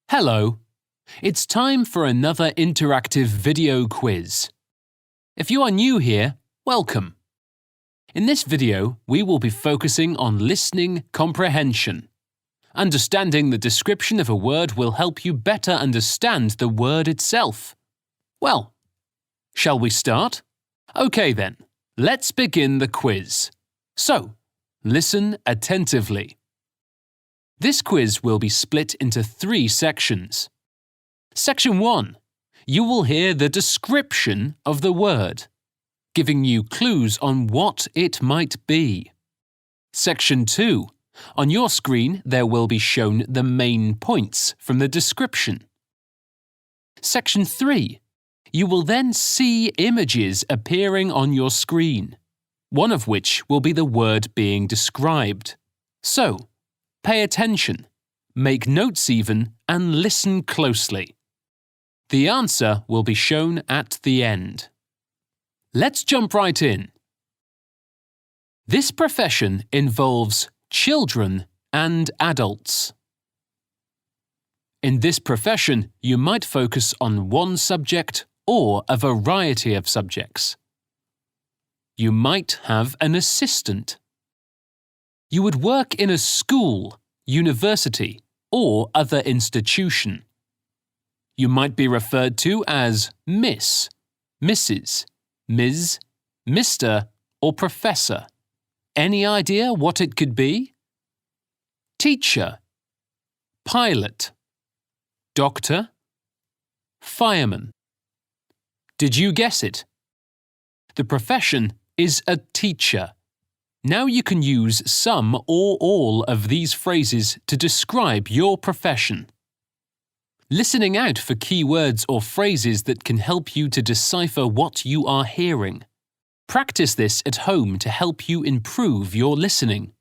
Hello! It's time for another interactive video quiz. If you are new here, welcome. In this video, we will be focusing on listening comprehension. Understanding the description of a word will help you better understand the word itself. Well, shall we start? Okay then, let's begin the quiz. So, listen attentively. This quiz will be split into 3 sections. Section 1. You will hear the description of the word, giving you clues on what it might be. Section 2. On your screen, there will be shown the main points from the description. Section 3. You will then see images appearing on your screen, one of which will be the word being described. So, pay attention, make notes even, and listen closely. The answer will be shown at the end. Let's jump right in. This profession involves children and adults. In this profession, you might focus on one subject or a variety of subjects. You might have an assistant. You would work in a school, university, or other institution. You might be referred to as Miss, Mrs., Ms., Mr., or Professor. Any idea what it could be? Teacher, pilot, doctor, fireman. Did you guess it? The profession is a teacher. Now you can use some or all of these phrases to describe your profession. Listening out for key words or phrases that can help you to decipher what you are hearing. Practice this at home to help you improve your listening.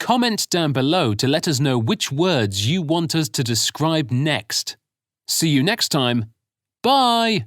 Comment down below to let us know which words you want us to describe next. See you next time. Bye!